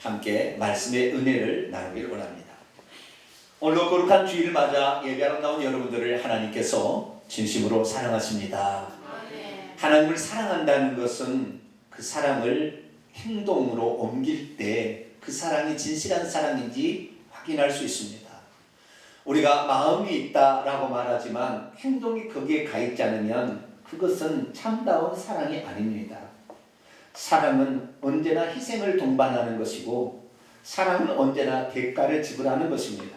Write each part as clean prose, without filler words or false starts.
함께 말씀의 은혜를 나누기를 원합니다. 오늘도 거룩한 주일을 맞아 예배하러 나온 여러분들을 하나님께서 진심으로 사랑하십니다. 하나님을 사랑한다는 것은 그 사랑을 행동으로 옮길 때 그 사랑이 진실한 사랑인지 확인할 수 있습니다. 우리가 마음이 있다라고 말하지만 행동이 거기에 가 있지 않으면 그것은 참다운 사랑이 아닙니다. 사랑은 언제나 희생을 동반하는 것이고 사랑은 언제나 대가를 지불하는 것입니다.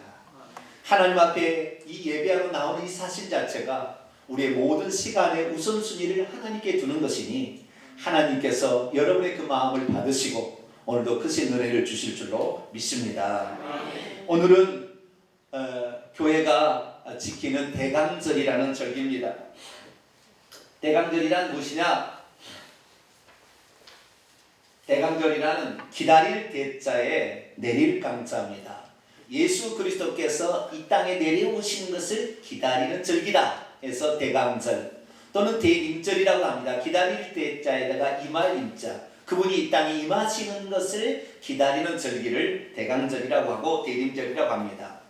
하나님 앞에 이 예배하러 나오는 이 사실 자체가 우리의 모든 시간의 우선순위를 하나님께 두는 것이니 하나님께서 여러분의 그 마음을 받으시고 오늘도 크신 은혜를 주실 줄로 믿습니다. 오늘은 교회가 지키는 대강절이라는 절기입니다. 대강절이란 무엇이냐? 대강절이라는 기다릴 대자에 내릴 강자입니다. 예수 그리스도께서 이 땅에 내려오신 것을 기다리는 절기다 해서 대강절 또는 대림절이라고 합니다. 기다릴 대자에다가 임할 임자, 그분이 이 땅에 임하시는 것을 기다리는 절기를 대강절이라고 하고 대림절이라고 합니다.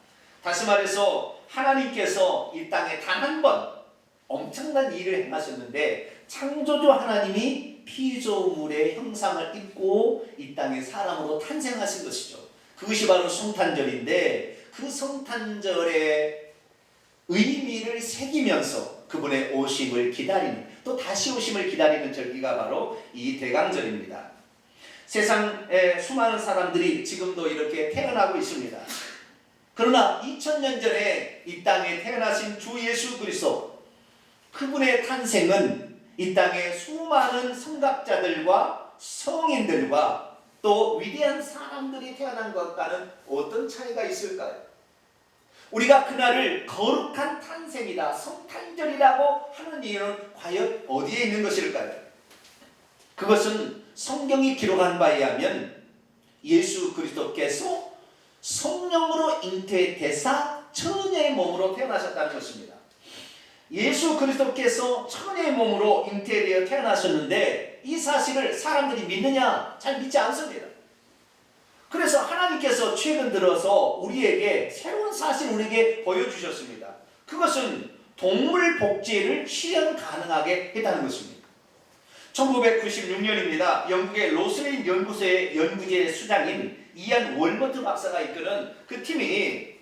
다시 말해서 하나님께서 이 땅에 단 한 번 엄청난 일을 행하셨는데 창조주 하나님이 피조물의 형상을 입고 이 땅에 사람으로 탄생하신 것이죠. 그것이 바로 성탄절인데 그 성탄절의 의미를 새기면서 그분의 오심을 기다리는, 또 다시 오심을 기다리는 절기가 바로 이 대강절입니다. 세상에 수많은 사람들이 지금도 이렇게 태어나고 있습니다. 그러나 2000년 전에 이 땅에 태어나신 주 예수 그리스도, 그분의 탄생은 이 땅에 수많은 성각자들과 성인들과 또 위대한 사람들이 태어난 것과는 어떤 차이가 있을까요? 우리가 그날을 거룩한 탄생이다, 성탄절이라고 하는 이유는 과연 어디에 있는 것일까요? 그것은 성경이 기록한 바에 의하면 예수 그리스도께서 성령으로 잉태되사 처녀의 몸으로 태어나셨다는 것입니다. 예수 그리스도께서 처녀의 몸으로 잉태되어 태어나셨는데 이 사실을 사람들이 믿느냐? 잘 믿지 않습니다. 그래서 하나님께서 최근 들어서 우리에게 새로운 사실을 우리에게 보여주셨습니다. 그것은 동물 복제를 실현 가능하게 했다는 것입니다. 1996년입니다. 영국의 로슬린 연구소의 연구제 수장인 이안 월버트 박사가 이끄는 그 팀이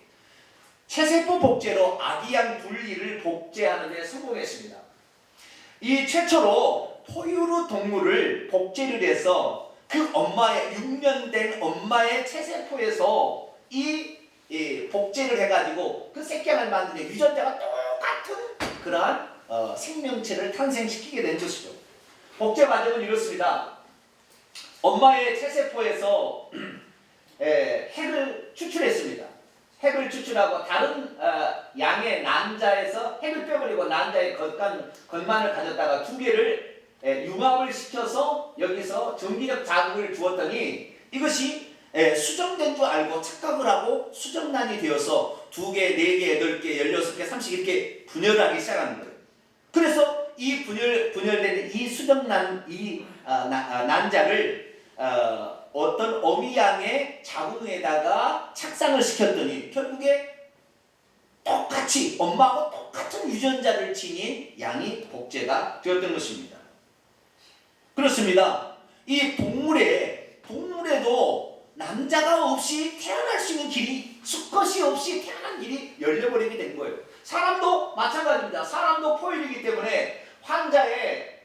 체세포 복제로 아기양 둘리를 복제하는 데 성공했습니다. 이 최초로 포유류 동물을 복제를 해서 그 엄마의 6년 된 엄마의 체세포에서 이 복제를 해가지고 그 새끼를 만드는 유전자가 똑같은 그러한 생명체를 탄생시키게 된 것이죠. 복제 과정은 이렇습니다. 엄마의 체세포에서 핵을 추출했습니다. 핵을 추출하고 다른 양의 난자에서 핵을 빼버리고 난자의 겉만을 가졌다가 두 개를 융합을 시켜서 여기서 전기력 자극을 주었더니 이것이 수정된 줄 알고 착각을 하고 수정란이 되어서 2개, 4개, 8개, 16개, 30개 이렇게 분열하기 시작하는 거예요. 그래서 이 분열된 이 수정란, 이 난자를 어떤 어미양의 자궁에다가 착상을 시켰더니 결국에 똑같이 엄마하고 똑같은 유전자를 지닌 양이 복제가 되었던 것입니다. 그렇습니다. 이 동물에도 남자가 없이 태어날 수 있는 길이, 수컷이 없이 태어난 길이 열려버리게 된 거예요. 사람도 마찬가지입니다. 사람도 포유류이기 때문에 환자의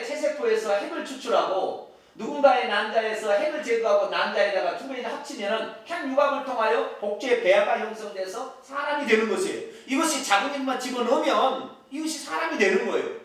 체세포에서 핵을 추출하고 누군가의 난자에서 핵을 제거하고 난자에다가 두 개를 합치면 핵융합을 통하여 복제 배아가 형성돼서 사람이 되는 것이에요. 이것이 자궁에만 집어넣으면 이것이 사람이 되는 거예요.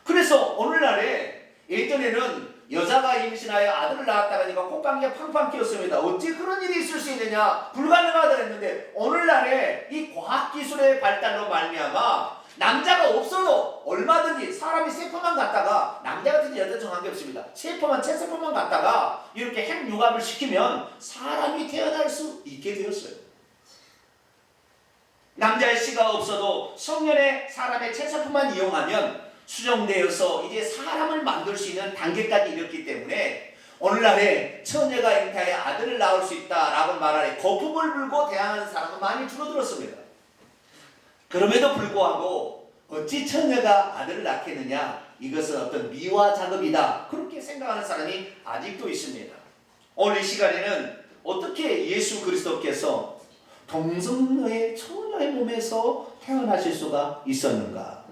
그래서 오늘날에 예전에는 여자가 임신하여 아들을 낳았다가니까 콧방귀가 팡팡 끼었습니다. 어찌 그런 일이 있을 수 있느냐? 불가능하다 했는데 오늘날에 이 과학기술의 발달로 말미암아 남자가 없어도 얼마든지 사람이 세포만 갖다가 남자 같은 여자든 관계없습니다. 세포만 체세포만 갖다가 이렇게 핵융합을 시키면 사람이 태어날 수 있게 되었어요. 남자의 씨가 없어도 성년의 사람의 체세포만 이용하면 수정되어서 이제 사람을 만들 수 있는 단계까지 이뤘기 때문에 오늘날에 처녀가 잉태하여 아들을 낳을 수 있다라고 말하니 거품을 불고 대항하는 사람은 많이 줄어들었습니다. 그럼에도 불구하고 어찌 처녀가 아들을 낳겠느냐, 이것은 어떤 미화 작업이다, 그렇게 생각하는 사람이 아직도 있습니다. 오늘 이 시간에는 어떻게 예수 그리스도께서 동성녀의 처녀의 몸에서 태어나실 수가 있었는가,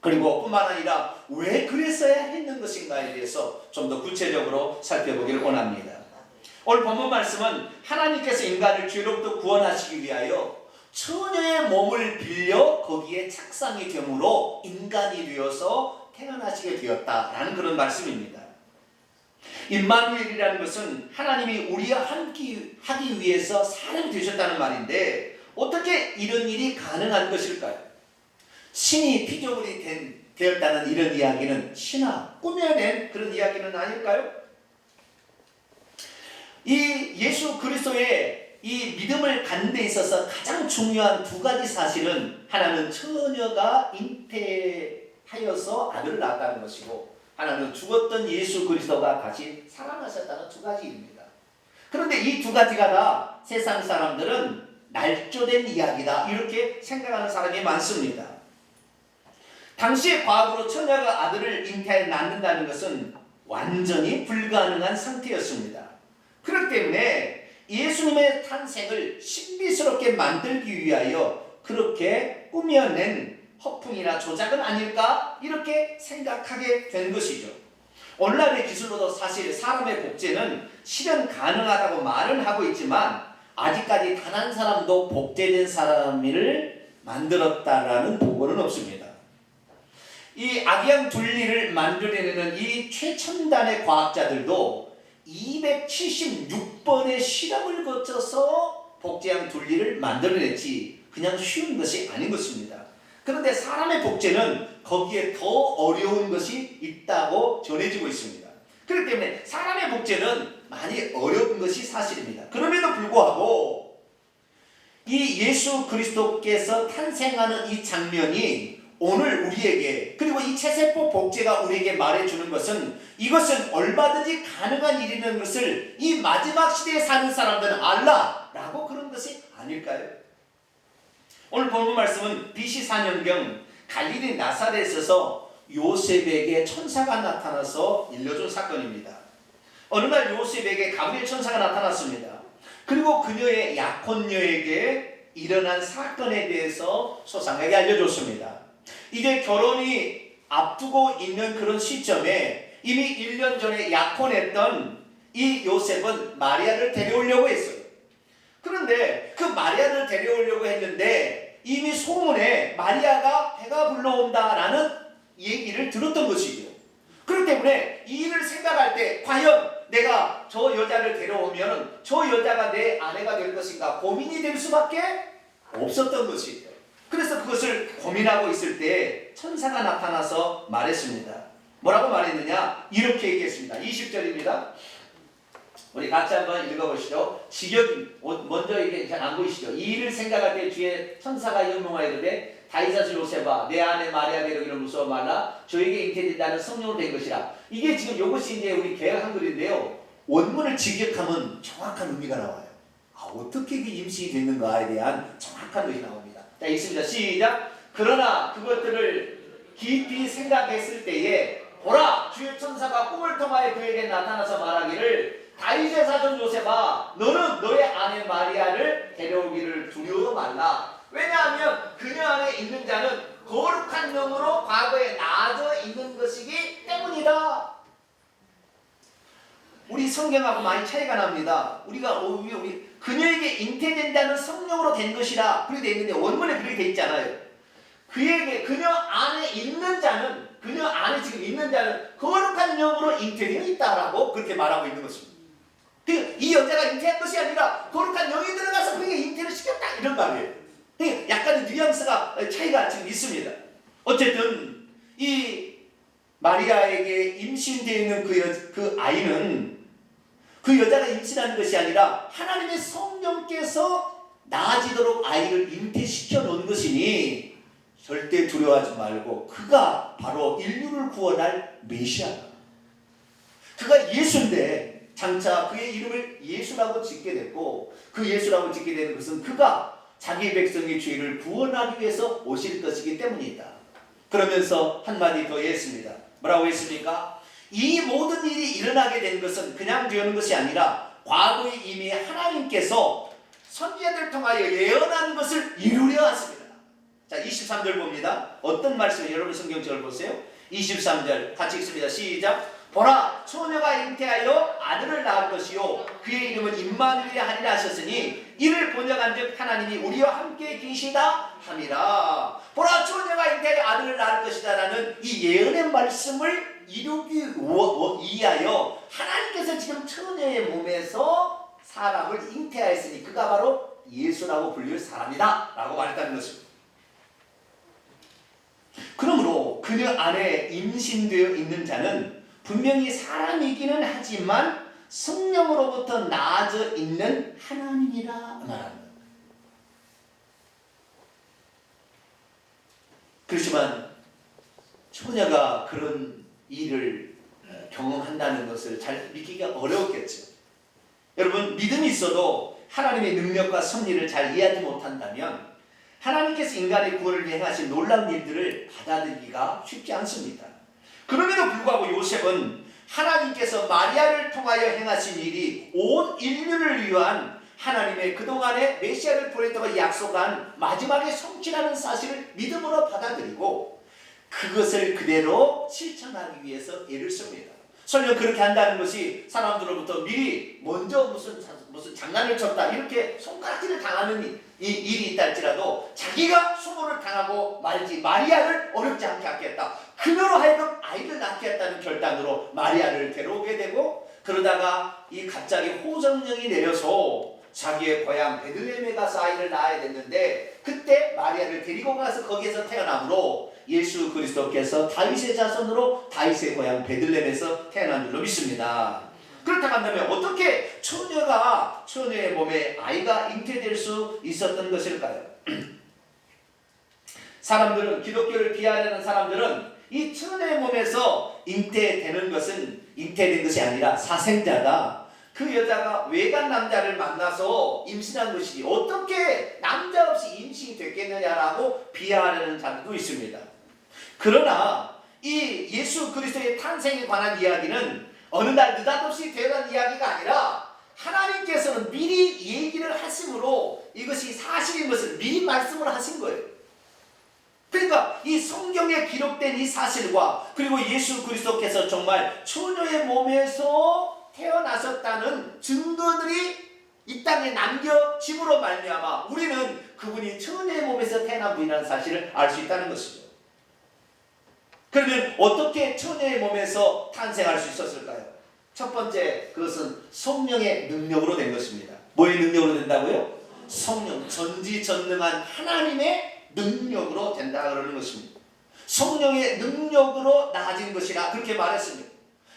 그리고 뿐만 아니라 왜 그랬어야 했는 것인가에 대해서 좀 더 구체적으로 살펴보기를 원합니다. 오늘 본문 말씀은 하나님께서 인간을 죄로부터 구원하시기 위하여 처녀의 몸을 빌려 거기에 착상이 되므로 인간이 되어서 태어나시게 되었다라는 그런 말씀입니다. 임마누엘이라는 것은 하나님이 우리와 함께 하기 위해서 사람이 되셨다는 말인데, 어떻게 이런 일이 가능한 것일까요? 신이 피조물이 되었다는 이런 이야기는 신화, 꾸며낸 그런 이야기는 아닐까요? 이 예수 그리스도의 이 믿음을 갖는 데 있어서 가장 중요한 두 가지 사실은, 하나는 처녀가 잉태하여서 아들을 낳았다는 것이고, 하나는 죽었던 예수 그리스도가 다시 살아나셨다는 두 가지입니다. 그런데 이 두 가지가 다 세상 사람들은 날조된 이야기다, 이렇게 생각하는 사람이 많습니다. 당시의 과학으로 처녀가 아들을 잉태하여 낳는다는 것은 완전히 불가능한 상태였습니다. 그렇기 때문에 예수님의 탄생을 신비스럽게 만들기 위하여 그렇게 꾸며낸 허풍이나 조작은 아닐까, 이렇게 생각하게 된 것이죠. 오늘날의 기술로도 사실 사람의 복제는 실현 가능하다고 말은 하고 있지만, 아직까지 단 한 사람도 복제된 사람을 만들었다라는 보고는 없습니다. 이 아기양 둘리를 만들어내는 이 최첨단의 과학자들도 276번의 실험을 거쳐서 복제양 둘리를 만들어냈지 그냥 쉬운 것이 아닌 것입니다. 그런데 사람의 복제는 거기에 더 어려운 것이 있다고 전해지고 있습니다. 그렇기 때문에 사람의 복제는 많이 어려운 것이 사실입니다. 그럼에도 불구하고 이 예수 그리스도께서 탄생하는 이 장면이 오늘 우리에게, 그리고 이 체세포 복제가 우리에게 말해주는 것은, 이것은 얼마든지 가능한 일이라는 것을 이 마지막 시대에 사는 사람들은 알라라고 그런 것이 아닐까요? 오늘 본문 말씀은 BC 4년경 갈릴리 나사렛에서 요셉에게 천사가 나타나서 일러준 사건입니다. 어느 날 요셉에게 가브리엘 천사가 나타났습니다. 그리고 그녀의 약혼녀에게 일어난 사건에 대해서 소상하게 알려줬습니다. 이제 결혼이 앞두고 있는 그런 시점에 이미 1년 전에 약혼했던 이 요셉은 마리아를 데려오려고 했어요. 그런데 그 마리아를 데려오려고 했는데 이미 소문에 마리아가 배가 불러온다라는 얘기를 들었던 것이죠. 그렇기 때문에 이 일을 생각할 때 과연 내가 저 여자를 데려오면 저 여자가 내 아내가 될 것인가 고민이 될 수밖에 없었던 것이죠. 그래서 그것을 고민하고 있을 때 천사가 나타나서 말했습니다. 뭐라고 말했느냐? 이렇게 얘기했습니다. 20절입니다. 우리 같이 한번 읽어보시죠. 지경이 먼저 이게 잘 안 보이시죠? 이 일을 생각할 때 주의 천사가 연명하여되 다윗아들 요셉아 내 아내 마리아 데려오기를 무서워 말라. 저에게 잉태된다는 성령으로 된 것이라. 이게 지금 이것이 이제 우리 개혁 한글인데요. 원문을 직역하면 정확한 의미가 나와요. 어떻게 이게 임신이 됐는가에 대한 정확한 것이 나옵니다. 자, 있습니다. 시작. 그러나 그것들을 깊이 생각했을 때에 보라 주의 천사가 꿈을 통하여 그에게 나타나서 말하기를 다윗의 사촌 요셉아 너는 너의 아내 마리아를 데려오기를 두려워 말라. 왜냐하면 그녀 안에 있는 자는 거룩한 영으로 과거에 나아져 있는 것이기 때문이다. 우리 성경하고 많이 차이가 납니다. 우리가 우리 그녀에게 잉태된다는 성령으로 된 것이라 그렇게 되어 있는데 원문에 그렇게 되어 있잖아요. 그에게 그녀 안에 있는 자는 그녀 안에 지금 있는 자는 거룩한 영으로 잉태되어 있다라고 그렇게 말하고 있는 것입니다. 이 여자가 잉태한 것이 아니라 거룩한 영이 들어가서 그에게 잉태를 시켰다 이런 말이에요. 약간의 뉘앙스가 차이가 지금 있습니다. 어쨌든 이 마리아에게 임신되어 있는 그 아이는 그 여자가 임신하는 것이 아니라 하나님의 성령께서 나아지도록 아이를 잉태시켜 놓은 것이니 절대 두려워하지 말고 그가 바로 인류를 구원할 메시아다. 그가 예수인데 장차 그의 이름을 예수라고 짓게 됐고, 그 예수라고 짓게 되는 것은 그가 자기 백성의 죄를 구원하기 위해서 오실 것이기 때문이다. 그러면서 한마디 더 했습니다. 뭐라고 했습니까? 이 모든 일이 일어나게 된 것은 그냥 되는 것이 아니라 과거에 이미 하나님께서 선지자들 통하여 예언한 것을 이루려 하십니다. 자, 23절 봅니다. 어떤 말씀을, 여러분 성경책을 보세요. 23절 같이 읽습니다. 시작. 보라, 처녀가 잉태하여 아들을 낳을 것이요 그의 이름은 임마누엘이 하리라 하셨으니 이를 번역한즉 하나님이 우리와 함께 계시다 함이라. 보라, 처녀가 잉태하여 아들을 낳을 것이다 라는 이 예언의 말씀을 이루기 위하여 하나님께서 지금 처녀의 몸에서 사람을 잉태하였으니 그가 바로 예수라고 불릴 사람이다 라고 말했다는 것입니다. 그러므로 그녀 안에 임신되어 있는 자는 분명히 사람이기는 하지만 성령으로부터 나아져 있는 하나님이라 말합니다. 그렇지만 처녀가 그런 일을 경험한다는 것을 잘 믿기가 어려웠겠죠. 여러분, 믿음이 있어도 하나님의 능력과 섭리를 잘 이해하지 못한다면 하나님께서 인간의 구원을 위해 행하신 놀라운 일들을 받아들이기가 쉽지 않습니다. 그럼에도 불구하고 요셉은 하나님께서 마리아를 통하여 행하신 일이 온 인류를 위한 하나님의 그동안의 메시아를 보냈다고 약속한 마지막에 성취라는 사실을 믿음으로 받아들이고 그것을 그대로 실천하기 위해서 애를 씁니다. 설령 그렇게 한다는 것이 사람들로부터 미리 먼저 무슨 장난을 쳤다 이렇게 손가락질을 당하는 이 일이 있다 할지라도 자기가 수모를 당하고 말지 마리아를 어렵지 않게 하겠다. 그녀로 하여금 아이를 낳게 했다는 결단으로 마리아를 데려오게 되고, 그러다가 이 갑자기 호정령이 내려서 자기의 고향 베들레헴에 가서 아이를 낳아야 됐는데 그때 마리아를 데리고 가서 거기에서 태어남으로 예수 그리스도께서 다윗의 자손으로 다윗의 고향 베들레헴에서 태어난 줄로 믿습니다. 그렇다고 한다면 어떻게 처녀의 몸에 아이가 잉태될 수 있었던 것일까요? 사람들은, 기독교를 비하하는 사람들은 이 처녀의 몸에서 잉태된 것이 아니라 사생자다. 그 여자가 외간 남자를 만나서 임신한 것이지 어떻게 남자 없이 임신이 됐겠느냐라고 비하하는 자들도 있습니다. 그러나 이 예수 그리스도의 탄생에 관한 이야기는 어느 날 느닷없이 되어난 이야기가 아니라 하나님께서는 미리 얘기를 하심으로 이것이 사실인 것을 미리 말씀을 하신 거예요. 그러니까 이 성경에 기록된 이 사실과 그리고 예수 그리스도께서 정말 처녀의 몸에서 태어나셨다는 증거들이 이 땅에 남겨짐으로 말미암아 우리는 그분이 처녀의 몸에서 태어난 분이라는 사실을 알 수 있다는 것이죠. 그러면 어떻게 처녀의 몸에서 탄생할 수 있었을까요? 첫 번째, 그것은 성령의 능력으로 된 것입니다. 뭐의 능력으로 된다고요? 성령, 전지전능한 하나님의 능력으로 된다 그러는 것입니다. 성령의 능력으로 나아진 것이라 그렇게 말했습니다.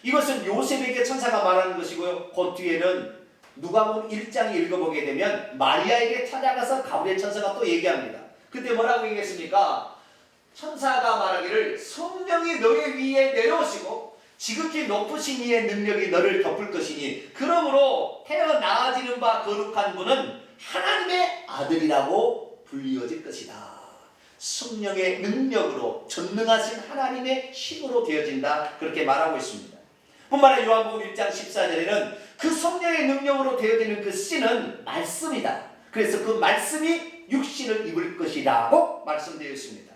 이것은 요셉에게 천사가 말하는 것이고요. 그 뒤에는 누가복음 1장 읽어보게 되면 마리아에게 찾아가서 가브리엘 천사가 또 얘기합니다. 그때 뭐라고 얘기했습니까? 천사가 말하기를 성령이 너의 위에 내려오시고 지극히 높으신 이의 능력이 너를 덮을 것이니 그러므로 태어나아지는 바 거룩한 분은 하나님의 아들이라고 불리어질 것이다. 성령의 능력으로 전능하신 하나님의 힘으로 되어진다 그렇게 말하고 있습니다. 뿐만 아니라 요한복음 1장 14절에는 그 성령의 능력으로 되어지는 그 씨는 말씀이다. 그래서 그 말씀이 육신을 입을 것이라고 말씀되어 있습니다.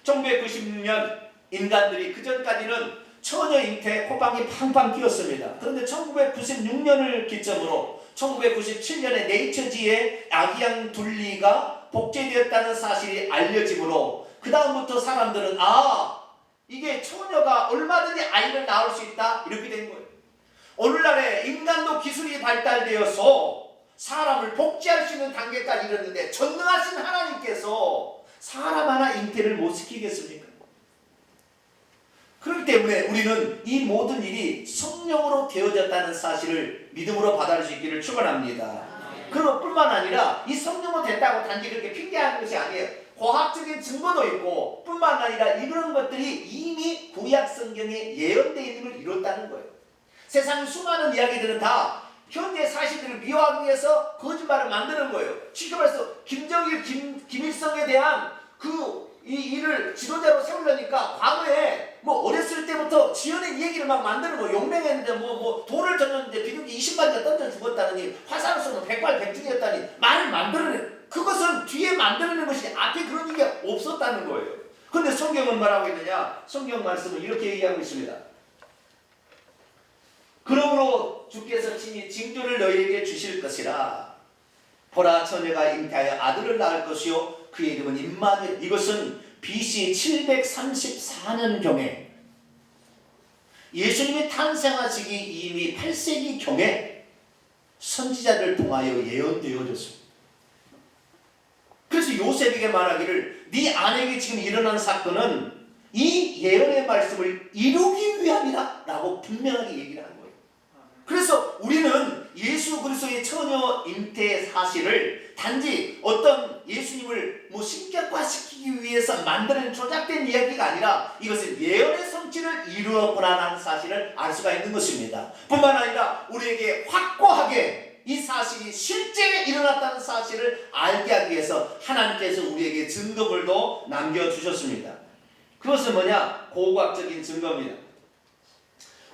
1996년 인간들이 그전까지는 처녀 잉태 콧방이 팡팡 끼었습니다. 그런데 1996년을 기점으로 1997년에 네이처지에 아기양 둘리가 복제되었다는 사실이 알려지므로 그 다음부터 사람들은 이게 처녀가 얼마든지 아이를 낳을 수 있다 이렇게 된 거예요. 오늘날에 인간도 기술이 발달되어서 사람을 복제할 수 있는 단계까지 이르렀는데 전능하신 하나님께서 사람 하나 잉태를 못 시키겠습니까? 그렇기 때문에 우리는 이 모든 일이 성령으로 되어졌다는 사실을 믿음으로 받아들일 수 있기를 축원합니다. 그럼 뿐만 아니라 이 성령으로 됐다고 단지 그렇게 핑계하는 것이 아니에요. 과학적인 증거도 있고 뿐만 아니라 이런 것들이 이미 구약 성경에 예언되어 있는 걸 이뤘다는 거예요. 세상 수많은 이야기들은 다 현재 사실들을 미화하기 위해서 거짓말을 만드는 거예요. 쉽게 말해서 김정일, 김일성에 대한 이 일을 지도자로 세우려니까 과거에 뭐 어렸을 때부터 지어낸 얘기를 막 만드는 거. 용맹했는데 뭐 돌을 던졌는데 비둘기 20마리가 던져 죽었다느니 화살을 쏘면 백발백중이었다니 말을 만들어낸, 그것은 뒤에 만들어낸 것이 앞에 그런 얘기가 없었다는 거예요. 그런데 성경은 뭐라고 했느냐? 성경 말씀은 이렇게 얘기하고 있습니다. 그러므로 주께서 친히 징조를 너희에게 주실 것이라. 보라, 처녀가 잉태하여 아들을 낳을 것이요 그의 이름은 임마누엘. 이것은 BC 734년경에 예수님이 탄생하시기 이미 8세기경에 선지자를 통하여 예언되어졌습니다. 그래서 요셉에게 말하기를 네 아내에게 지금 일어난 사건은 이 예언의 말씀을 이루기 위함이다 라고 분명하게 얘기를 하는 거예요. 그래서 우리는 예수 그리스도의 처녀 잉태 사실을 단지 어떤 예수님을 신격화시키기 위해서 만들어낸 조작된 이야기가 아니라 이것은 예언의 성취를 이루었구나라는 사실을 알 수가 있는 것입니다. 뿐만 아니라 우리에게 확고하게 이 사실이 실제 일어났다는 사실을 알게 하기 위해서 하나님께서 우리에게 증거물도 남겨주셨습니다. 그것은 뭐냐? 고고학적인 증거입니다.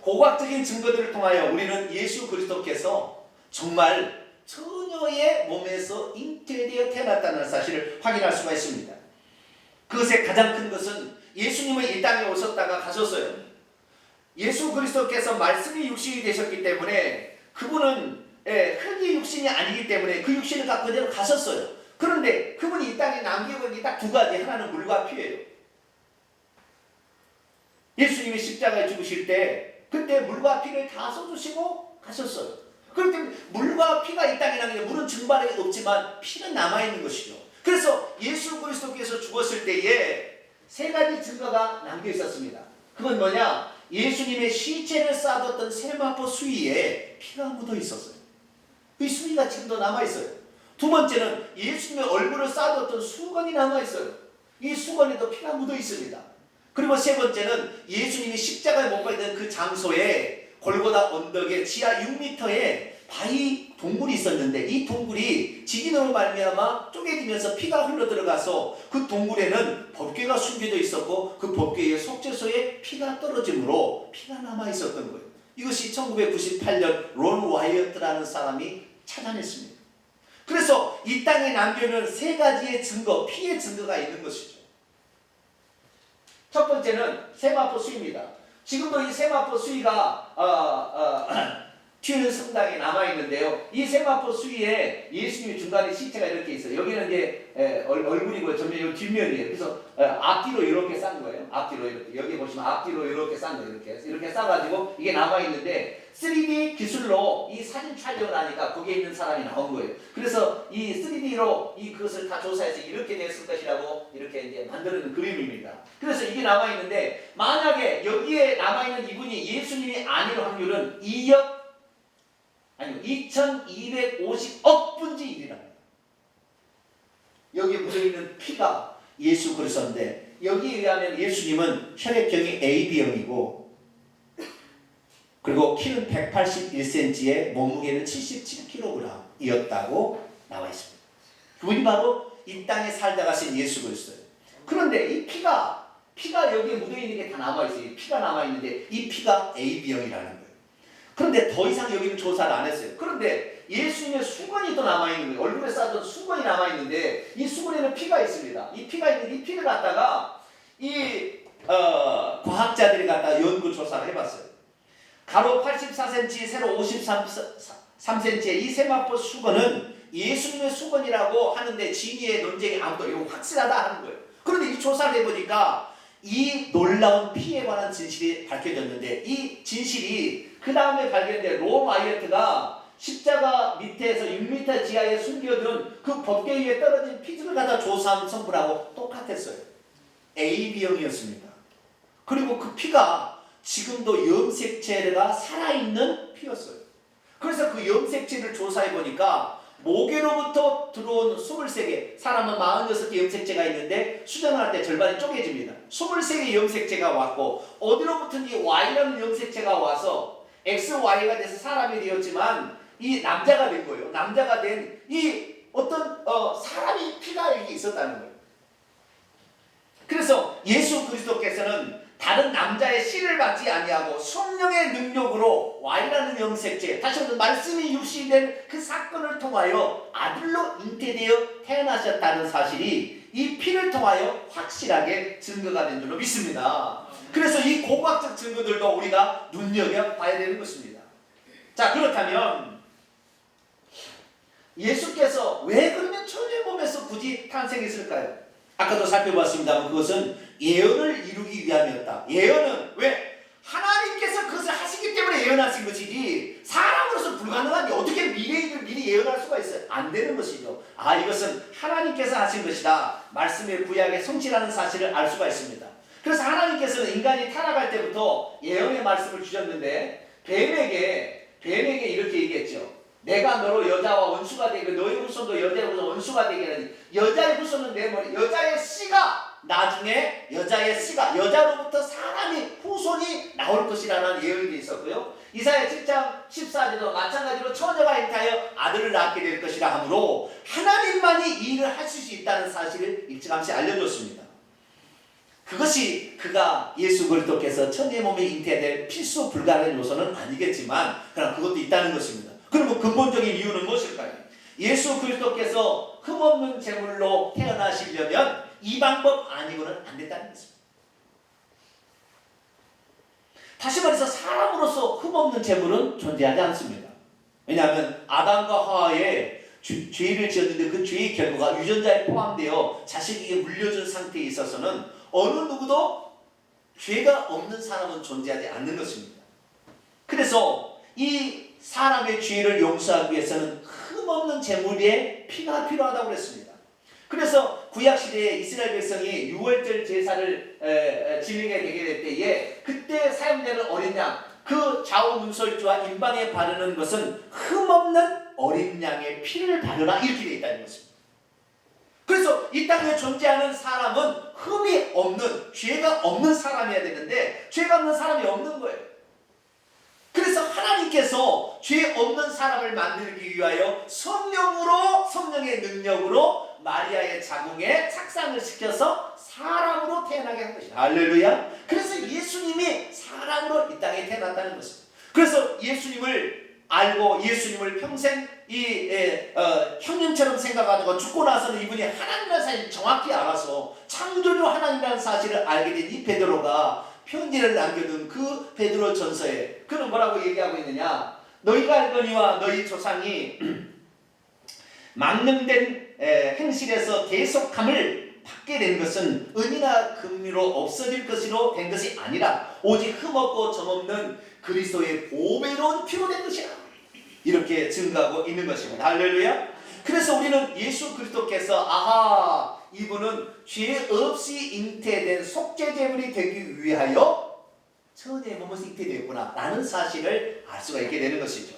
고고학적인 증거들을 통하여 우리는 예수 그리스도께서 정말 처녀의 몸에서 잉태되어 태어났다는 사실을 확인할 수가 있습니다. 그것의 가장 큰 것은 예수님은 이 땅에 오셨다가 가셨어요. 예수 그리스도께서 말씀이 육신이 되셨기 때문에 그분은 흙이 육신이 아니기 때문에 그 육신을 갖고 그대로 가셨어요. 그런데 그분이 이 땅에 남기고 있는 게 딱 두 가지. 하나는 물과 피예요. 예수님이 십자가에 죽으실 때 그때 물과 피를 다 쏟으시고 가셨어요. 그렇기 때문에 물과 피가 이 땅에 남기는, 물은 증발이 없지만 피는 남아있는 것이죠. 그래서 예수 그리스도께서 죽었을 때에 세 가지 증거가 남겨 있었습니다. 그건 뭐냐? 예수님의 시체를 쌓아뒀던 세마포 수위에 피가 묻어 있었어요. 그 수위가 지금도 남아있어요. 두 번째는 예수님의 얼굴을 쌓아뒀던 수건이 남아있어요. 이 수건에도 피가 묻어 있습니다. 그리고 세 번째는 예수님이 십자가에 못 박히던 그 장소에 골고다 언덕에 지하 6m에 바위 동굴이 있었는데 이 동굴이 지진으로 말미암아 쪼개지면서 피가 흘러 들어가서 그 동굴에는 법궤가 숨겨져 있었고 그 법궤의 속죄소에 피가 떨어지므로 피가 남아 있었던 거예요. 이것이 1998년 론 와이어트라는 사람이 찾아냈습니다. 그래서 이 땅에 남겨놓은 세 가지의 증거, 피의 증거가 있는 것이죠. 첫 번째는 세마포 수위입니다. 지금도 이 세마포 수위가 튀는 성당에 남아있는데요. 이 세마포 수위에 예수님의 중간에 시체가 이렇게 있어요. 여기는 이제 얼굴이고요. 전면 이 뒷면이에요. 그래서 앞뒤로 이렇게 싼 거예요. 앞뒤로 이렇게. 여기 보시면 앞뒤로 이렇게 싼 거예요. 이렇게 싸가지고 이게 남아있는데 3D 기술로 이 사진 촬영을 하니까 거기에 있는 사람이 나온 거예요. 그래서 이 3D로 그것을 다 조사해서 이렇게 됐을 것이라고 이렇게 이제 만드는 그림입니다. 그래서 이게 남아있는데 만약에 여기에 남아있는 이분이 예수님이 아닐 확률은 2250억 분지 1이랍니다. 여기에 묻어있는 피가 예수 그리스도인데 여기에 의하면 예수님은 혈액형이 AB형이고 그리고 키는 181cm에 몸무게는 77kg이었다고 나와 있습니다. 그분이 바로 이 땅에 살다 가신 예수 그리스도예요. 그런데 이 피가 여기에 묻어있는 게 다 남아있어요. 피가 남아있는데 이 피가 AB형이라는 거예요. 그런데 더 이상 여기는 조사를 안 했어요. 그런데 예수님의 수건이 또 남아있는 거예요. 얼굴에 쌓았던 수건이 남아있는데 이 수건에는 피가 있습니다. 이 피가 있는데 이 피를 갖다가 과학자들이 갖다가 연구 조사를 해봤어요. 가로 84cm, 세로 53cm의 이 세마포 수건은 예수님의 수건이라고 하는데 진위의 논쟁이 아무도 이거 확실하다 하는 거예요. 그런데 이 조사를 해보니까 이 놀라운 피에 관한 진실이 밝혀졌는데 이 진실이 그 다음에 발견된 론 와이어트가 십자가 밑에서 6m 지하에 숨겨둔 그 법궤 위에 떨어진 피들을 갖다 조사한 성분하고 똑같았어요. AB형이었습니다. 그리고 그 피가 지금도 염색체가 살아있는 피였어요. 그래서 그 염색체를 조사해보니까 목에로부터 들어온 23개, 사람은 46개 염색체가 있는데 수정할 때 절반이 쪼개집니다. 23개 염색체가 왔고 어디로부터 이 Y라는 염색체가 와서 XY가 돼서 사람이 되었지만 이 남자가 된 거예요. 남자가 된 이 어떤 사람이 피가 이렇게 있었다는 거예요. 그래서 예수 그리스도께서는 다른 남자의 씨를 받지 아니하고 성령의 능력으로 Y라는 영색체, 다시 한번 말씀이 육신된 그 사건을 통하여 아들로 잉태되어 태어나셨다는 사실이 이 피를 통하여 확실하게 증거가 된 줄로 믿습니다. 그래서 이 고고학적 증거들도 우리가 눈여겨봐야 되는 것입니다. 자, 그렇다면 예수께서 왜 그러면 천의 몸에서 굳이 탄생했을까요? 아까도 살펴봤습니다만 그것은 예언을 이루기 위함이었다. 예언은 왜? 하나님께서 그것을 하시기 때문에 예언하신 것이지 사람으로서 불가능한데 어떻게 미래를 미리 예언할 수가 있어요? 안 되는 것이죠. 이것은 하나님께서 하신 것이다. 말씀의 구약의 성취라는 사실을 알 수가 있습니다. 그래서 하나님께서는 인간이 타락할 때부터 예언의 말씀을 주셨는데 뱀에게 이렇게 얘기했죠. 내가 너로 여자와 원수가 되고 너의 후손도 여자의 후손 원수가 되게 하니 여자의 후손은 내 머리, 여자의 씨가 나중에 여자로부터 사람이 후손이 나올 것이라는 예언이 있었고요. 이사야 7장 14절도 마찬가지로 처녀가 잉태하여 아들을 낳게 될 것이라 하므로 하나님만이 이 일을 하실 수 있다는 사실을 일찌감치 알려줬습니다. 그것이 그가 예수 그리스도께서 천의 몸에 잉태될 필수 불가능한 요소는 아니겠지만 그러나 그것도 있다는 것입니다. 그러면 근본적인 이유는 무엇일까요? 예수 그리스도께서 흠없는 제물로 태어나시려면 이 방법 아니고는 안 된다는 것입니다. 다시 말해서 사람으로서 흠없는 제물은 존재하지 않습니다. 왜냐하면 아담과 하와의 죄를 지었는데 그 죄의 결과가 유전자에 포함되어 자식에게 물려준 상태에 있어서는 어느 누구도 죄가 없는 사람은 존재하지 않는 것입니다. 그래서 이 사람의 죄를 용서하기 위해서는 흠없는 제물의 피가 필요하다고 그랬습니다. 그래서 구약시대에 이스라엘 백성이 유월절 제사를 지내게 되게 될 때에 그때 사용되는 어린 양, 그 좌우 문설주와 임방에 바르는 것은 흠없는 어린 양의 피를 바르라 이렇게 되어 있다는 것입니다. 그래서 이 땅에 존재하는 사람은 흠이 없는, 죄가 없는 사람이어야 되는데 죄가 없는 사람이 없는 거예요. 그래서 하나님께서 죄 없는 사람을 만들기 위하여 성령의 능력으로 마리아의 자궁에 착상을 시켜서 사람으로 태어나게 한 것이다. 할렐루야. 그래서 예수님이 사람으로 이 땅에 태어났다는 것입니다. 그래서 예수님을 알고 예수님을 평생 형님처럼 생각하다가 죽고 나서는 이분이 하나님이라는 사실을 정확히 알아서 창조주 하나님이라는 사실을 알게 된 이 베드로가 편지를 남겨둔 그 베드로 전서에 그는 뭐라고 얘기하고 있느냐? 너희가 알거니와 너희 조상이 망령된 행실에서 대속함을 받게 된 것은 은이나 금으로 없어질 것으로 된 것이 아니라 오직 흠없고 점없는 그리스도의 보배로운 피로 된 것이라 이렇게 증거하고 있는 것입니다. 할렐루야. 그래서 우리는 예수 그리스도께서 이분은 죄 없이 잉태된 속죄제물이 되기 위하여 천의 몸에서 잉태되었구나 라는 사실을 알 수가 있게 되는 것이죠.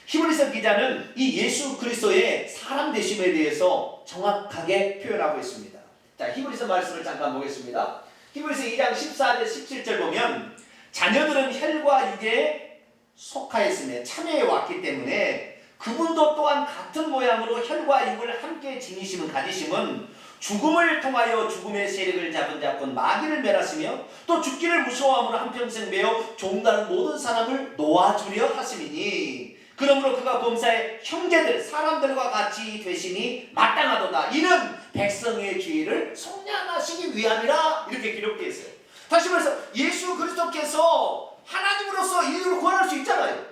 히브리서 기자는 이 예수 그리스도의 사람 되심에 대해서 정확하게 표현하고 있습니다. 자, 히브리서 말씀을 잠깐 보겠습니다. 히브리서 2장 14절 17절 보면 자녀들은 혈과 육에 속하였으며 참여해 왔기 때문에 그분도 또한 같은 모양으로 혈과 육을 함께 지니심은 가지심은 죽음을 통하여 죽음의 세력을 잡은 자뿐 마귀를 멸하시며 또 죽기를 무서워함으로 한평생 매어 종다른 모든 사람을 놓아주려 하심이니 그러므로 그가 범사의 형제들 사람들과 같이 되심이 마땅하도다. 이는 백성의 죄를 속량하시기 위함이라 이렇게 기록되어 있어요. 다시 말해서 예수 그리스도께서 하나님으로서 인류를 구원할 수 있잖아요.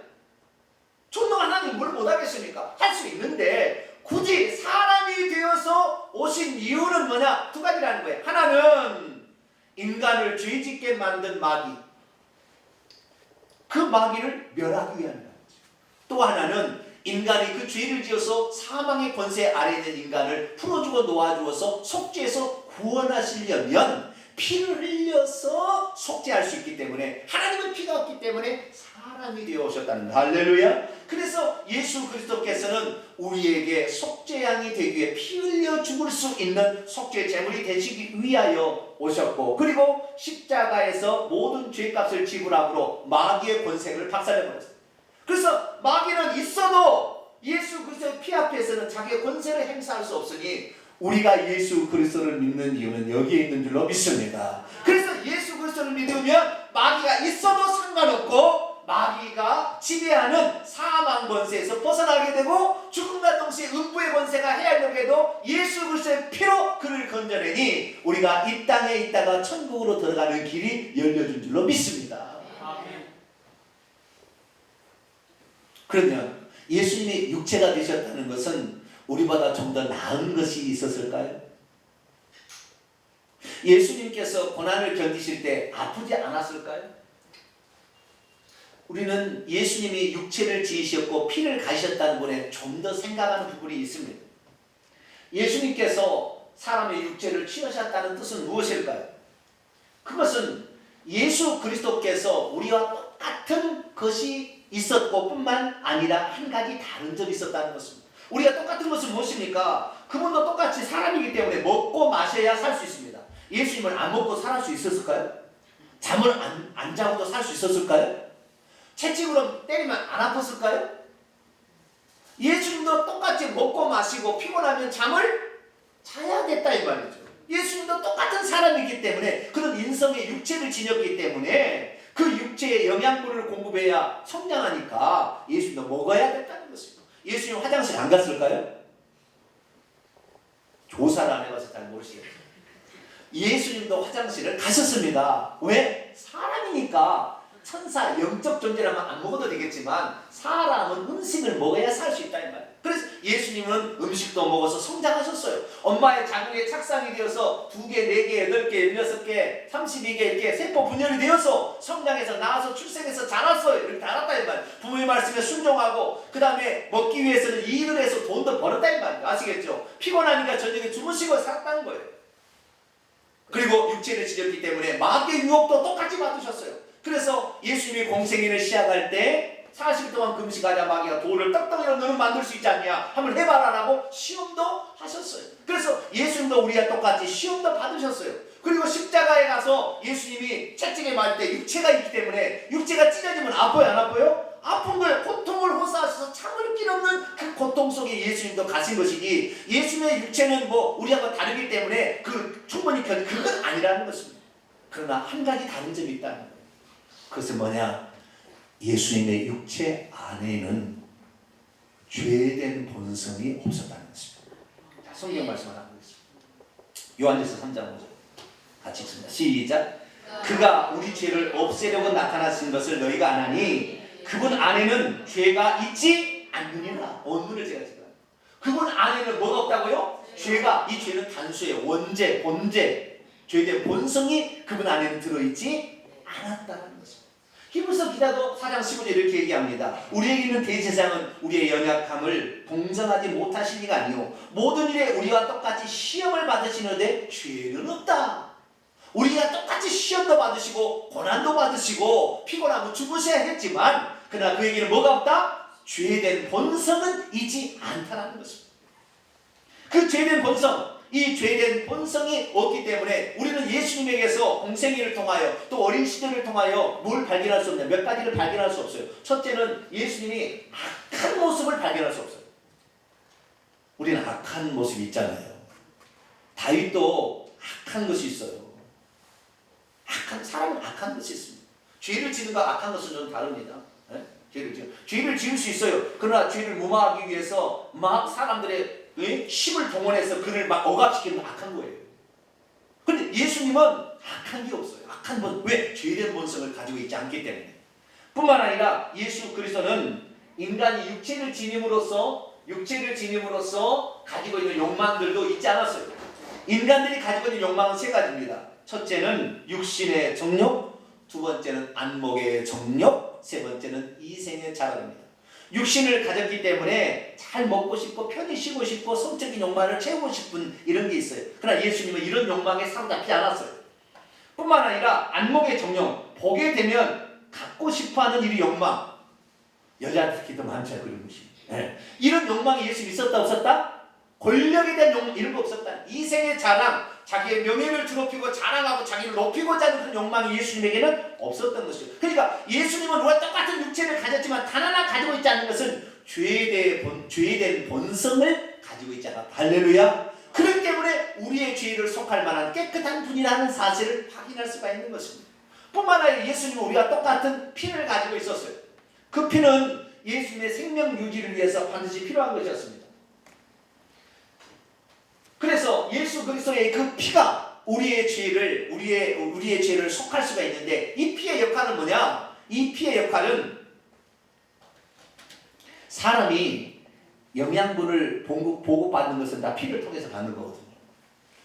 전능한 하나님 뭘 못하겠습니까? 할 수 있는데 굳이 사람이 되어서 오신 이유는 뭐냐? 두 가지라는 거예요. 하나는 인간을 죄짓게 만든 마귀, 그 마귀를 멸하기 위함이라는 거죠. 또 하나는 인간이 그 죄를 지어서 사망의 권세 아래에 있는 인간을 풀어주고 놓아주어서 속죄해서 구원하시려면 피를 흘려서 속죄할 수 있기 때문에 하나님은 피가 없기 때문에 사람이 되어 오셨다는 거예요. 할렐루야. 그래서 예수 그리스도께서는 우리에게 속죄양이 되기 위해 피 흘려 죽을 수 있는 속죄 제물이 되시기 위하여 오셨고 그리고 십자가에서 모든 죄값을 지불함으로 마귀의 권세를 박살내버렸어요. 그래서 마귀는 있어도 예수 그리스도의 피 앞에서는 자기의 권세를 행사할 수 없으니 우리가 예수 그리스도를 믿는 이유는 여기에 있는 줄로 믿습니다. 그래서 예수 그리스도를 믿으면 마귀가 있어도 상관없고 마귀가 지배하는 사망 권세에서 벗어나게 되고 죽음과 동시에 음부의 권세가 해하려고 예수 그리스도의 피로 그를 건져내니 우리가 이 땅에 있다가 천국으로 들어가는 길이 열려준 줄로 믿습니다. 그러면 예수님이 육체가 되셨다는 것은 우리보다 좀 더 나은 것이 있었을까요? 예수님께서 고난을 견디실 때 아프지 않았을까요? 우리는 예수님이 육체를 지으셨고 피를 가셨다는 분에 좀 더 생각하는 부분이 있습니다. 예수님께서 사람의 육체를 취하셨다는 뜻은 무엇일까요? 그것은 예수 그리스도께서 우리와 똑같은 것이 있었고 뿐만 아니라 한 가지 다른 점이 있었다는 것입니다. 우리가 똑같은 것은 무엇입니까? 그분도 똑같이 사람이기 때문에 먹고 마셔야 살 수 있습니다. 예수님을 안 먹고 살 수 있었을까요? 잠을 안 자고도 살 수 있었을까요? 채찍으로 때리면 안 아팠을까요? 예수님도 똑같이 먹고 마시고 피곤하면 잠을 자야 됐다 이 말이죠. 예수님도 똑같은 사람이기 때문에 그런 인성의 육체를 지녔기 때문에 그 육체에 영양분을 공급해야 성장하니까 예수님도 먹어야 됐다는 것입니다. 예수님 화장실 안 갔을까요? 조사를 안 해봐서 잘 모르시겠죠. 예수님도 화장실을 가셨습니다. 왜? 사람이니까. 천사, 영적 존재라면 안 먹어도 되겠지만 사람은 음식을 먹어야 살 수 있다 이 말이에요. 그래서 예수님은 음식도 먹어서 성장하셨어요. 엄마의 자궁에 착상이 되어서 2개, 4개, 8개, 16개, 32개 이렇게 세포 분열이 되어서 성장해서 나와서 출생해서 자랐어요. 이렇게 자랐다 이 말이에요. 부모의 말씀에 순종하고 그 다음에 먹기 위해서는 일을 해서 돈도 벌었다 이 말이에요. 아시겠죠? 피곤하니까 저녁에 주무시고 살았다는 거예요. 그리고 육체를 지녔기 때문에 마귀의 유혹도 똑같이 받으셨어요. 그래서 예수님이 공생애를 시작할 때 40일 동안 금식하자 마귀가 돌을 떡덩이로 너는 만들 수 있지 않냐 한번 해봐라라고 시험도 하셨어요. 그래서 예수님도 우리가 똑같이 시험도 받으셨어요. 그리고 십자가에 가서 예수님이 채찍에 맞을 때 육체가 있기 때문에 육체가 찢어지면 아파요 안 아파요? 아픈 걸 고통을 호소하셔서 참을 길 없는 그 고통 속에 예수님도 가신 것이지 예수님의 육체는 뭐 우리하고 다르기 때문에 그 충분히 그건 아니라는 것입니다. 그러나 한 가지 다른 점이 있다는 거예요. 그것은 뭐냐? 예수님의 육체 안에는 죄된 본성이 없었다는 것입니다. 자, 성경 말씀을 하고 있습니다. 요한일서 3장 5절 같이 읽습니다. 시작. 그가 우리 죄를 없애려고 나타나신 것을 너희가 아나니 그분 안에는 죄가 있지 않느니라. 원문을 제가 지금 그분 안에는 뭐가 없다고요? 죄가. 이 죄는 단수의 원죄, 본죄, 죄된 본성이 그분 안에는 들어있지 않았다는 것입니다. 히브리서 기자도 4장 15절 이렇게 얘기합니다. 우리에게 있는 대제사장은 우리의 연약함을 동정하지 못하실 리가 아니요 모든 일에 우리와 똑같이 시험을 받으시는데 죄는 없다. 우리가 똑같이 시험도 받으시고 고난도 받으시고 피곤하고 죽으셔야 했지만 그러나 그에게는 뭐가 없다? 죄된 본성은 있지 않다는 것입니다. 그 죄된 본성, 이 죄된 본성이 없기 때문에 우리는 예수님에게서 공생애를 통하여 또 어린 시절을 통하여 뭘 발견할 수 없냐? 몇 가지를 발견할 수 없어요. 첫째는 예수님이 악한 모습을 발견할 수 없어요. 우리는 악한 모습이 있잖아요. 다윗도 악한 것이 있어요. 사람은 악한 것이 있습니다. 죄를 지는과 악한 것은 좀 다릅니다. 네? 죄를 지을 수 있어요. 그러나 죄를 무마하기 위해서 막 사람들의 힘을 동원해서 그를 막 억압시키는 건 악한 거예요. 그런데 예수님은 악한 게 없어요. 악한 본, 왜? 죄된 본성을 가지고 있지 않기 때문에. 뿐만 아니라 예수 그리스도는 인간이 육체를 지님으로써 가지고 있는 욕망들도 있지 않았어요. 인간들이 가지고 있는 욕망은 3가지입니다. 첫째는 육신의 정욕, 두 번째는 안목의 정욕, 세 번째는 이생의 자랑입니다. 육신을 가졌기 때문에 잘 먹고 싶고 편히 쉬고 싶고 성적인 욕망을 채우고 싶은 이런 게 있어요. 그러나 예수님은 이런 욕망에 사로잡히지 않았어요. 뿐만 아니라 안목의 정욕, 보게 되면 갖고 싶어하는 이 욕망, 여자들끼리도 많죠 그런 것이. 네. 이런 욕망이 예수님 있었다 없었다? 권력에 대한 욕망 이런 거 없었다. 이생의 자랑, 자기의 명예를 드높이고 자랑하고 자기를 높이고자 하는 그런 욕망이 예수님에게는 없었던 것이죠. 그러니까 예수님은 우리가 똑같은 육체를 가졌지만 단 하나 가지고 있지 않는 것은 죄에 대한 본성을 가지고 있지 않았다. 할렐루야. 그렇기 때문에 우리의 죄를 속할 만한 깨끗한 분이라는 사실을 확인할 수가 있는 것입니다. 뿐만 아니라 예수님은 우리가 똑같은 피를 가지고 있었어요. 그 피는 예수님의 생명 유지를 위해서 반드시 필요한 것이었습니다. 그래서 예수 그리스도의 그 피가 우리의 죄를 속할 수가 있는데, 이 피의 역할은 뭐냐? 이 피의 역할은 사람이 영양분을 보고받는 것은 다 피를 통해서 받는 거거든요.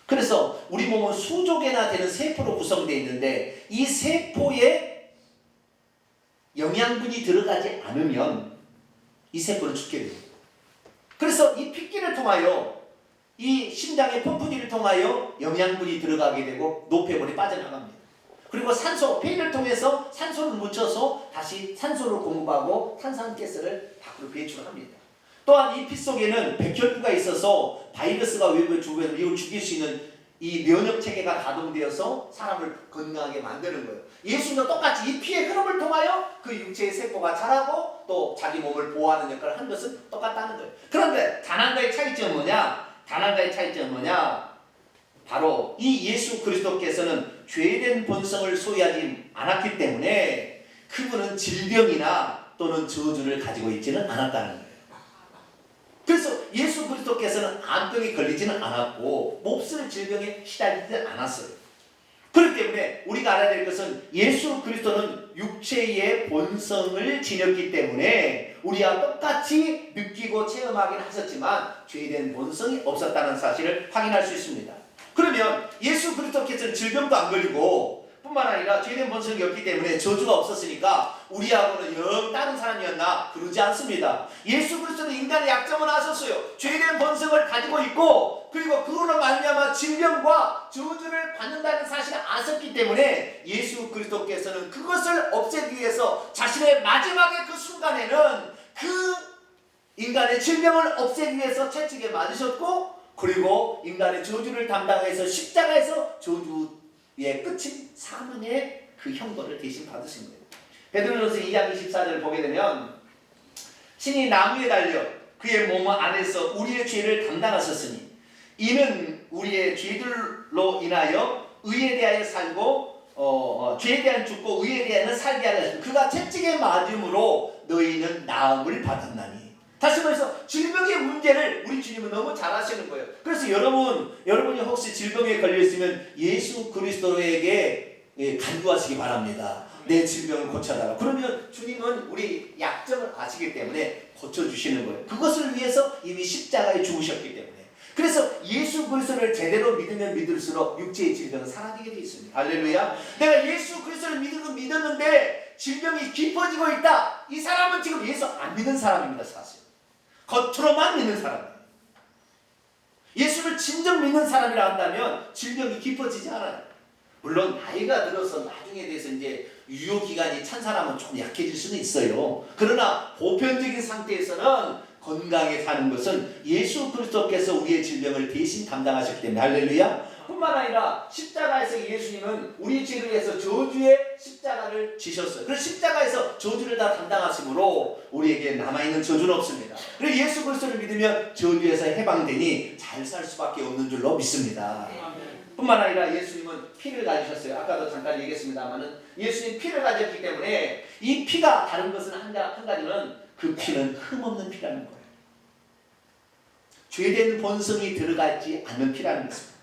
그래서 우리 몸은 수조 개나 되는 세포로 구성되어 있는데, 이 세포에 영양분이 들어가지 않으면 이 세포는 죽게 됩니다. 그래서 이 피끼를 통하여, 이 심장의 펌프기를 통하여 영양분이 들어가게 되고 노폐물이 빠져나갑니다. 그리고 산소, 폐를 통해서 산소를 묻혀서 다시 산소를 공급하고 탄산가스를 밖으로 배출합니다. 또한 이 피 속에는 백혈구가 있어서 바이러스가 외부에 주변으로 이걸 죽일 수 있는 이 면역체계가 가동되어서 사람을 건강하게 만드는 거예요. 예수님도 똑같이 이 피의 흐름을 통하여 그 육체의 세포가 자라고 또 자기 몸을 보호하는 역할을 한 것은 똑같다는 거예요. 그런데 단한가의 차이점은 뭐냐? 바로 이 예수 그리스도께서는 죄된 본성을 소유하지 않았기 때문에 그분은 질병이나 또는 저주를 가지고 있지는 않았다는 거예요. 그래서 예수 그리스도께서는 암병에 걸리지는 않았고 몹쓸 질병에 시달리지 않았어요. 그렇기 때문에 우리가 알아야 될 것은 예수 그리스도는 육체의 본성을 지녔기 때문에 우리와 똑같이 느끼고 체험하긴 하셨지만 죄된 본성이 없었다는 사실을 확인할 수 있습니다. 그러면 예수 그리스도께서는 질병도 안 걸리고 뿐만 아니라 죄된 본성이 없기 때문에 저주가 없었으니까 우리하고는 영 다른 사람이었나? 그러지 않습니다. 예수 그리스도는 인간의 약점을 아셨어요. 죄된 본성을 가지고 있고, 그리고 그로는 말미암아 질병과 저주를 받는다는 사실을 아셨기 때문에 예수 그리스도께서는 그것을 없애기 위해서 자신의 마지막의 그 순간에는 그 인간의 질병을 없애기 위해서 채찍에 맞으셨고, 그리고 인간의 저주를 담당해서 십자가에서 저주의 끝인 사망의 그 형벌을 대신 받으신 거예요. 베드로전서 2장 24절을 보게 되면 신이 나무에 달려 그의 몸 안에서 우리의 죄를 담당하셨으니 이는 우리의 죄들로 인하여 의에 대하여 살고 죄에 대한 죽고 의에 대하여는 살게 하려 하셨습니다. 그가 채찍에 맞음으로 너희는 나음을 받았나니. 다시 말해서 질병의 문제를 우리 주님은 너무 잘 아시는 거예요. 그래서 여러분이 혹시 질병에 걸려있으면 예수 그리스도에게 간구하시기 바랍니다. 내 질병을 고쳐달라. 그러면 주님은 우리 약점을 아시기 때문에 고쳐주시는 거예요. 그것을 위해서 이미 십자가에 죽으셨기 때문에. 그래서 예수 그리스도를 제대로 믿으면 믿을수록 육체의 질병은 사라지게 되어 있습니다. 할렐루야. 내가 예수 그리스도를 믿었는데 질병이 깊어지고 있다. 이 사람은 지금 예수 안 믿는 사람입니다. 사실 겉으로만 믿는 사람이에요. 예수를 진정 믿는 사람이라 한다면 질병이 깊어지지 않아요. 물론 나이가 들어서 나중에 돼서 이제 유효기간이 찬 사람은 좀 약해질 수는 있어요. 그러나 보편적인 상태에서는 건강에 사는 것은 예수 그리스도께서 우리의 질병을 대신 담당하셨기 때문에. 할렐루야. 뿐만 아니라 십자가에서 예수님은 우리 죄를 위해서 저주의 십자가를 지셨어요. 그래서 십자가에서 저주를 다 담당하심으로 우리에게 남아있는 저주는 없습니다. 그래서 예수 그리스도를 믿으면 저주에서 해방되니 잘 살 수밖에 없는 줄로 믿습니다. 뿐만 아니라 예수님은 피를 가지셨어요. 아까도 잠깐 얘기했습니다만은 예수님 피를 가졌기 때문에 이 피가 다른 것은 한 가지는 그 피는 흠없는 피라는 거예요. 죄된 본성이 들어가지 않는 피라는 것입니다.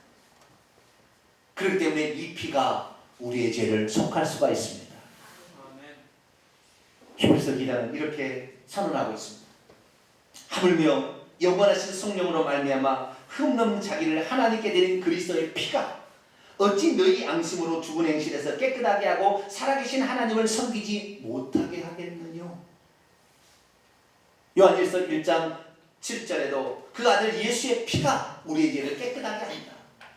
그렇기 때문에 이 피가 우리의 죄를 속할 수가 있습니다. 히브리서 기자는 이렇게 선언하고 있습니다. 하물며 영원하신 성령으로 말미암아 흠없는 자기를 하나님께 드린 그리스도의 피가 어찌 너희 양심으로 죽은 행실에서 깨끗하게 하고 살아계신 하나님을 섬기지 못하게 하겠느냐. 요한일서 1장 7절에도 그 아들 예수의 피가 우리의 죄를 깨끗하게 한다.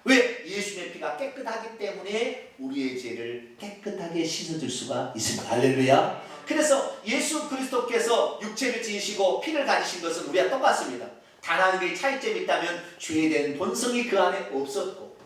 왜? 예수의 피가 깨끗하기 때문에 우리의 죄를 깨끗하게 씻어줄 수가 있습니다. 할렐루야. 그래서 예수 그리스도께서 육체를 지으시고 피를 가지신 것은 우리와 똑같습니다. 단 한 개의 차이점이 있다면 죄된 본성이 그 안에 없었고,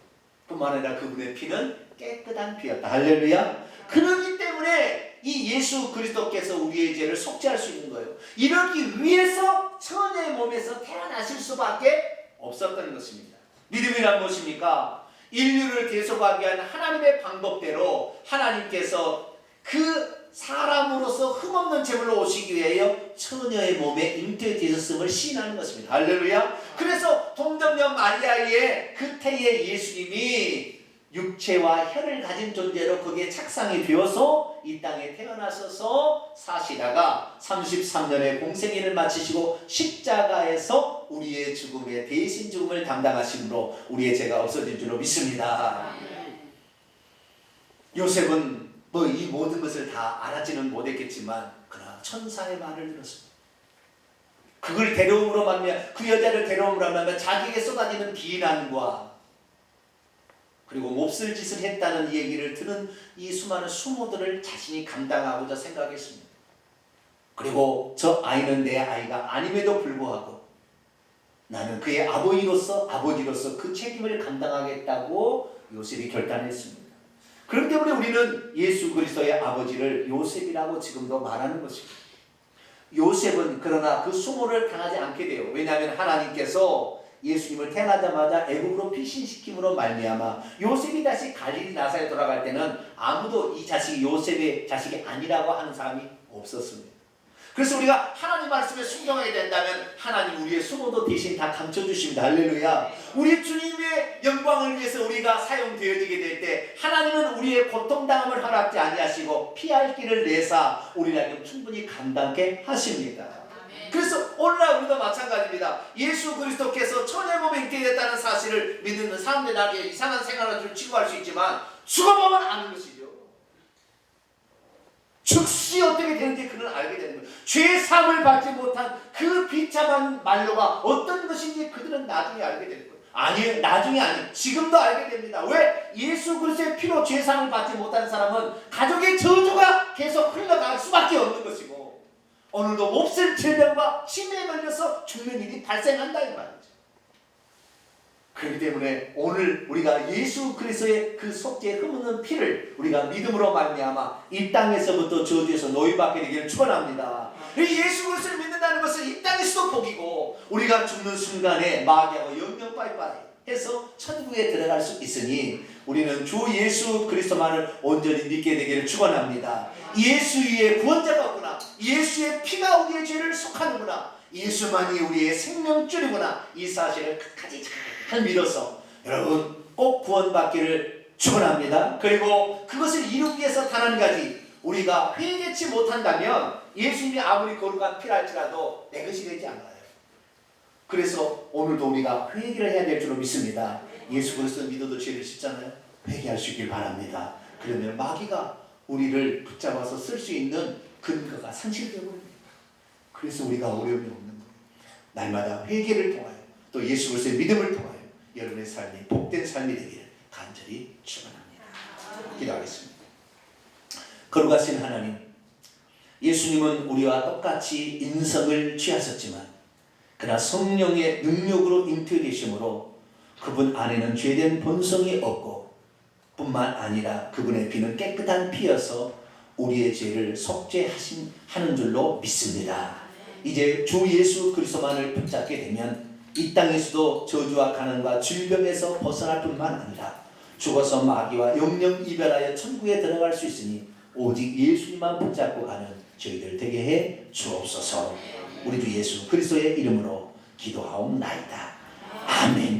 뿐만 아니라 그분의 피는 깨끗한 피였다. 할렐루야. 그렇기 때문에 이 예수 그리스도께서 우리의 죄를 속죄할 수 있는 거예요. 이러기 위해서 처녀의 몸에서 태어나실 수밖에 없었던 것입니다. 믿음이란 무엇입니까? 인류를 대속하기 위한 하나님의 방법대로 하나님께서 그 사람으로서 흠없는 제물로 오시기 위하여 처녀의 몸에 잉태되셨음을 시인하는 것입니다. 할렐루야. 그래서 동정녀 마리아의 그 태의 예수님이 육체와 혈을 가진 존재로 거기에 착상이 되어서 이 땅에 태어나셔서 사시다가 33년의 공생애를 마치시고 십자가에서 우리의 죽음의 대신 죽음을 담당하심으로 우리의 죄가 없어진 줄로 믿습니다. 요셉은 뭐 이 모든 것을 다 알아지는 못했겠지만 그러나 천사의 말을 들었습니다. 그걸 데려옴으로 말미암아 그 여자를 데려옴으로 말미암아 자기에게 쏟아지는 비난과 그리고 몹쓸 짓을 했다는 얘기를 들은 이 수많은 수모들을 자신이 감당하고자 생각했습니다. 그리고 저 아이는 내 아이가 아님에도 불구하고 나는 그의 아버지로서 그 책임을 감당하겠다고 요셉이 결단했습니다. 그렇기 때문에 우리는 예수 그리스도의 아버지를 요셉이라고 지금도 말하는 것입니다. 요셉은 그러나 그 수모를 당하지 않게 돼요. 왜냐하면 하나님께서 예수님을 태어나자마자 애굽으로 피신시킴으로 말미암아 요셉이 다시 갈릴리 나사렛에 돌아갈 때는 아무도 이 자식이 요셉의 자식이 아니라고 하는 사람이 없었습니다. 그래서 우리가 하나님 말씀에 순종하게 된다면 하나님 우리의 수모도 대신 다 감춰주십니다. 할렐루야. 우리 주님의 영광을 위해서 우리가 사용되어지게 될 때 하나님은 우리의 고통당함을 허락지 아니하시고 피할 길을 내사 우리라면 충분히 감당케 하십니다. 그래서 오늘날 우리도 마찬가지입니다. 예수 그리스도께서 천의 몸에 잉태됐다는 사실을 믿는 사람들에게 이상한 생활을 취급할 수 있지만 죽어보면 아는 것이죠. 즉시 어떻게 되는지 그는 알게 되는 거예요. 죄 사함을 받지 못한 그 비참한 말로가 어떤 것인지 그들은 나중에 알게 될 거예요. 아니에요. 나중에 아니에요. 지금도 알게 됩니다. 왜? 예수 그리스도의 피로 죄 사함을 받지 못한 사람은 가족의 저주가 계속 흘러갈 수밖에 없는 것이고 오늘도 몹쓸 질병과 치매에 걸려서 죽는 일이 발생한다 이 말이죠. 그렇기 때문에 오늘 우리가 예수 그리스도의 그 속죄의 흠없는 피를 우리가 믿음으로 말미암아 이 땅에서부터 저주에서 노예받게 되기를 축원합니다. 예수 그리스도를 믿는다는 것은 이 땅에서도 복이고 우리가 죽는 순간에 마귀하고 영영 빠이빠이 해서 천국에 들어갈 수 있으니 우리는 주 예수 그리스도만을 온전히 믿게 되기를 축원합니다. 예수 위에 구원자가 없구나. 예수의 피가 우리의 죄를 속하는구나. 예수만이 우리의 생명줄이구나. 이 사실을 끝까지 잘 믿어서 여러분 꼭 구원받기를 축원합니다. 그리고 그것을 이루기 위해서 단 한 가지 우리가 회개치 못한다면 예수님이 아무리 거룩한 피랄지라도 내 것이 되지 않아요. 그래서 오늘도 우리가 회개를 해야 될 줄로 믿습니다. 예수 그리스도 믿어도 죄를 짓잖아요. 회개할 수 있길 바랍니다. 그러면 마귀가 우리를 붙잡아서 쓸 수 있는 근거가 상실되어 버립니다. 그래서 우리가 어려움이 없는 거예요. 날마다 회개를 통하여 또 예수 그리스도의 믿음을 통하여 여러분의 삶이 복된 삶이 되기를 간절히 축원합니다. 기도하겠습니다. 거룩하신 하나님, 예수님은 우리와 똑같이 인성을 취하셨지만 그러나 성령의 능력으로 잉태되심으로 그분 안에는 죄된 본성이 없고 뿐만 아니라 그분의 피는 깨끗한 피여서 우리의 죄를 속죄하는 줄로 믿습니다. 이제 주 예수 그리스도만을 붙잡게 되면 이 땅에서도 저주와 가난과 질병에서 벗어날 뿐만 아니라 죽어서 마귀와 영영 이별하여 천국에 들어갈 수 있으니 오직 예수님만 붙잡고 가는 저희들 되게 해 주옵소서. 우리 주 예수 그리스도의 이름으로 기도하옵나이다. 아멘.